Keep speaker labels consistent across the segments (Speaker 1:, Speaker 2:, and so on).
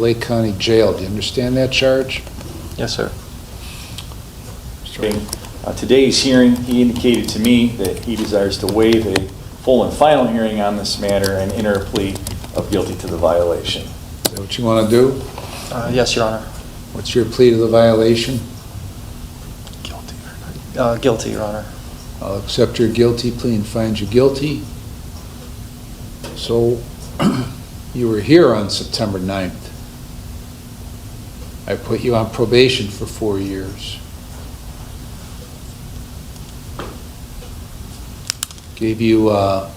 Speaker 1: Lake County Jail. Do you understand that charge?
Speaker 2: Yes, sir.
Speaker 3: Okay. Today's hearing, he indicated to me that he desires to waive a full and final hearing on this matter and enter a plea of guilty to the violation.
Speaker 1: Is that what you want to do?
Speaker 2: Yes, Your Honor.
Speaker 1: What's your plea to the violation?
Speaker 2: Guilty, Your Honor.
Speaker 1: I'll accept your guilty plea and find you guilty. So, you were here on September 9th. I put you on probation for 4 years. Gave you an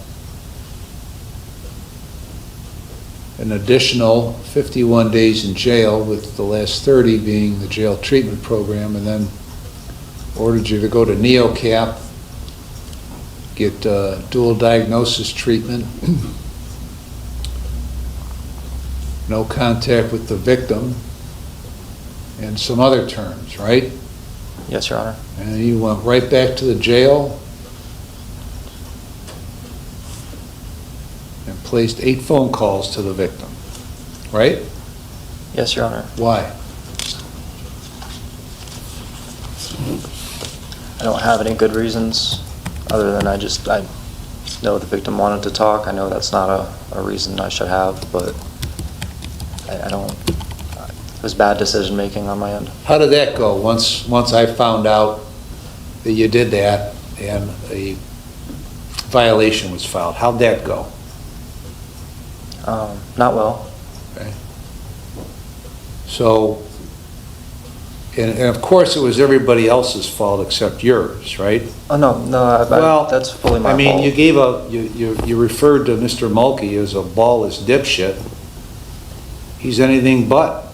Speaker 1: additional 51 days in jail, with the last 30 being the jail treatment program, and then ordered you to go to NeoCap, get dual diagnosis treatment, no contact with the victim, and some other terms, right?
Speaker 2: Yes, Your Honor.
Speaker 1: And you went right back to the jail and placed 8 phone calls to the victim, right?
Speaker 2: Yes, Your Honor.
Speaker 1: Why?
Speaker 2: I don't have any good reasons other than I know the victim wanted to talk. I know that's not a reason I should have, but I don't. It was bad decision making on my end.
Speaker 1: How did that go once I found out that you did that and a violation was filed? How'd that go?
Speaker 2: Not well.
Speaker 1: Okay. So, and of course it was everybody else's fault except yours, right?
Speaker 2: Oh no,
Speaker 1: Well,
Speaker 2: that's fully my
Speaker 1: I mean,
Speaker 2: fault.
Speaker 1: you gave you referred to Mr. Mulkey as a ballless dipshit. He's anything but.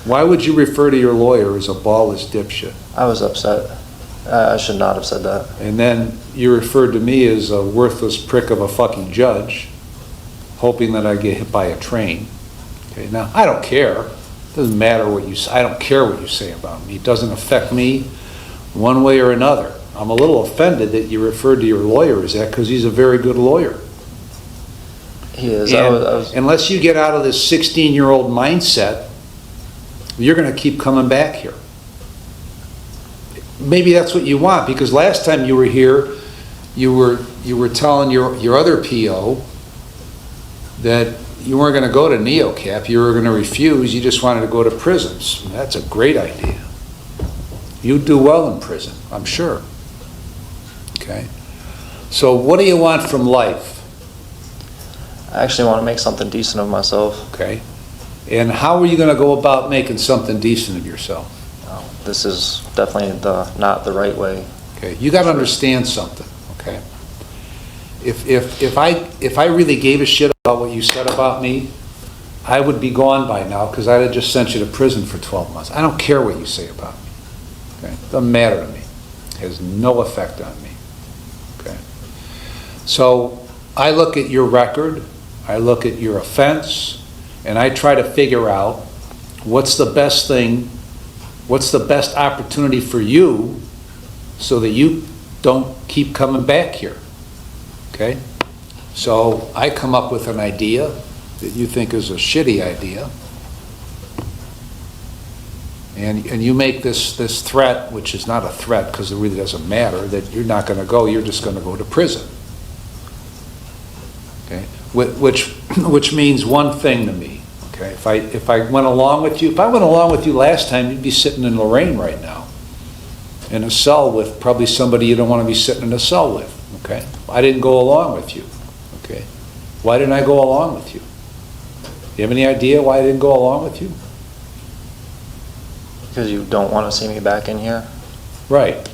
Speaker 1: Why would you refer to your lawyer as a ballless dipshit?
Speaker 2: I was upset. I should not have said that.
Speaker 1: And then you referred to me as a worthless prick of a fucking judge, hoping that I get hit by a train. Okay, now I don't care. It doesn't matter what you say. I don't care what you say about me. It doesn't affect me one way or another. I'm a little offended that you referred to your lawyer as that, because he's a very good lawyer.
Speaker 2: He is.
Speaker 1: And
Speaker 2: I was,
Speaker 1: unless you get out of this 16-year-old mindset, you're going to keep coming back here. Maybe that's what you want, because last time you were here, you were telling your other PO that you weren't going to go to NeoCap, you were going to refuse, you just wanted to go to prisons. That's a great idea. You'd do well in prison, I'm sure. Okay? So what do you want from life?
Speaker 2: I actually want to make something decent of myself.
Speaker 1: Okay? And how are you going to go about making something decent of yourself?
Speaker 2: This is definitely not the right way.
Speaker 1: Okay, you got to understand something. Okay, if I really gave a shit about what you said about me, I would be gone by now, because I'd have just sent you to prison for 12 months. I don't care what you say about me. Okay, doesn't matter to me. It has no effect on me. Okay, so I look at your record, I look at your offense, and I try to figure out what's the best thing, what's the best opportunity for you so that you don't keep coming back here. Okay? So I come up with an idea that you think is a shitty idea, and you make this threat, which is not a threat because it really doesn't matter, that you're not going to go, you're just going to go to prison. Okay? Which means one thing to me. Okay? If I went along with you last time, you'd be sitting in Lorraine right now, in a cell with probably somebody you don't want to be sitting in a cell with. Okay? I didn't go along with you. Okay? Why didn't I go along with you? Do you have any idea why I didn't go along with you?
Speaker 2: Because you don't want to see me back in here?
Speaker 1: Right.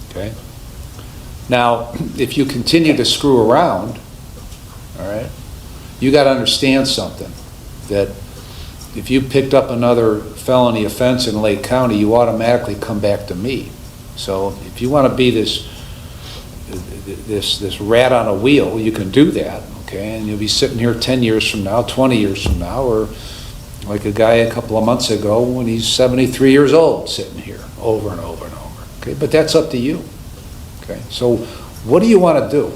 Speaker 1: Okay? Now, if you continue to screw around, all right, you got to understand something, that if you picked up another felony offense in Lake County, you automatically come back to me. So if you want to be this rat on a wheel, you can do that, okay? And you'll be sitting here 10 years from now, 20 years from now, or like a guy a couple of months ago when he's 73 years old sitting here over and over and over. Okay, but that's up to you. Okay, so what do you want to do?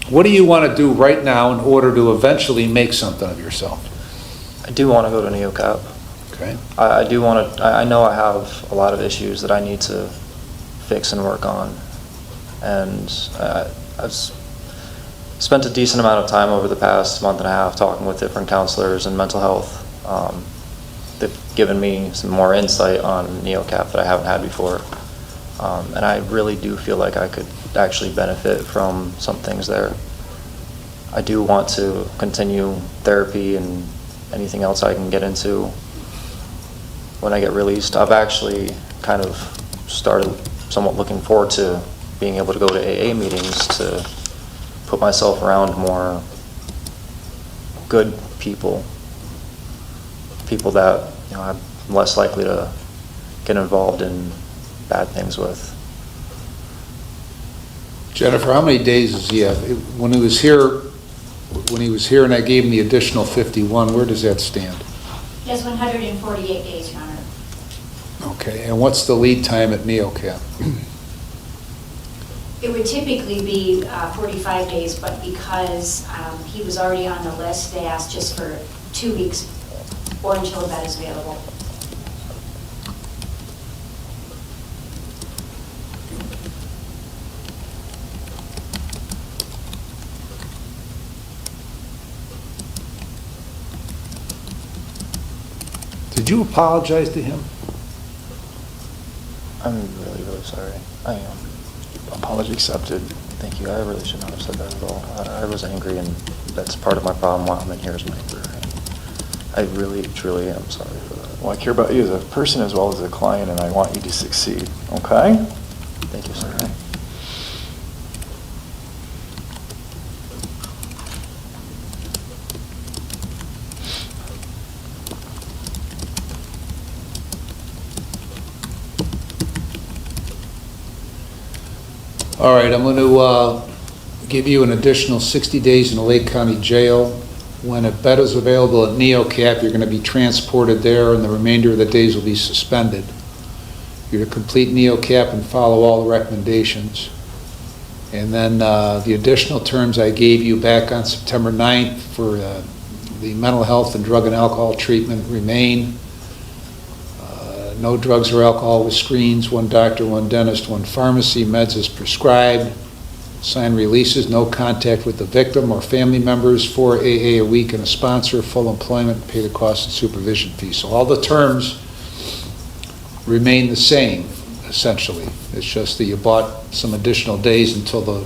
Speaker 1: What do you want to do right now in order to eventually make something of yourself?
Speaker 2: I do want to go to NeoCap.
Speaker 1: Okay?
Speaker 2: I do want to, I know I have a lot of issues that I need to fix and work on. And I've spent a decent amount of time over the past month and a half talking with different counselors and mental health. They've given me some more insight on NeoCap that I haven't had before. And I really do feel like I could actually benefit from some things there. I do want to continue therapy and anything else I can get into when I get released. I've actually kind of started somewhat looking forward to being able to go to AA meetings to put myself around more good people, people that I'm less likely to get involved in bad things with.
Speaker 1: Jennifer, how many days does he have? When he was here and I gave him the additional 51, where does that stand?
Speaker 4: He has 148 days, Your Honor.
Speaker 1: Okay, and what's the lead time at NeoCap?
Speaker 4: It would typically be 45 days, but because he was already on the list, they asked just for 2 weeks or until a bed is available.
Speaker 1: Did you apologize to him?
Speaker 2: I'm really, really sorry. I am.
Speaker 3: Apology accepted.
Speaker 2: Thank you. I really should not have said that at all. I was angry, and that's part of my problem while I'm in here is my anger. I really, truly am sorry for that.
Speaker 3: Well, I care about you as a person as well as a client, and I want you to succeed, okay?
Speaker 2: Thank you, sir.
Speaker 1: All right, I'm going to give you an additional 60 days in the Lake County Jail. When a bed is available at NeoCap, you're going to be transported there, and the remainder of the days will be suspended. You're to complete NeoCap and follow all the recommendations. And then the additional terms I gave you back on September 9th for the mental health and drug and alcohol treatment remain. No drugs or alcohol with screens, 1 doctor, 1 dentist, 1 pharmacy, meds as prescribed. Sign releases, no contact with the victim or family members, 4 AA a week and a sponsor, full employment, pay the cost and supervision fee. So all the terms remain the same, essentially. It's just that you bought some additional days until the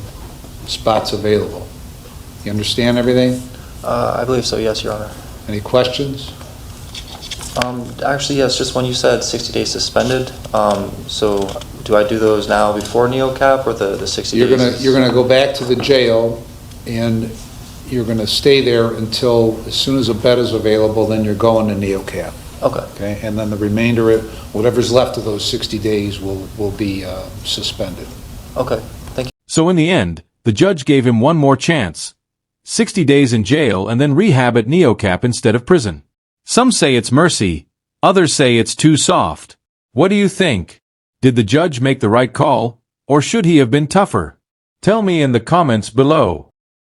Speaker 1: spot's available. You understand everything?
Speaker 2: I believe so, yes, Your Honor.
Speaker 1: Any questions?
Speaker 2: Actually, yes, just when you said 60 days suspended, so do I do those now before NeoCap or the 60 days?
Speaker 1: You're gonna go back to the jail and you're gonna stay there until, as soon as a bed is available, then you're going to NeoCap.
Speaker 2: Okay.
Speaker 1: Okay, and then the remainder, whatever's left of those 60 days will be suspended.
Speaker 2: Okay, thank you.
Speaker 5: So in the end, the judge gave him one more chance. 60 days in jail and then rehab at NeoCap instead of prison. Some say it's mercy, others say it's too soft. What do you think? Did the judge make the right call, or should he have been tougher? Tell me in the comments below.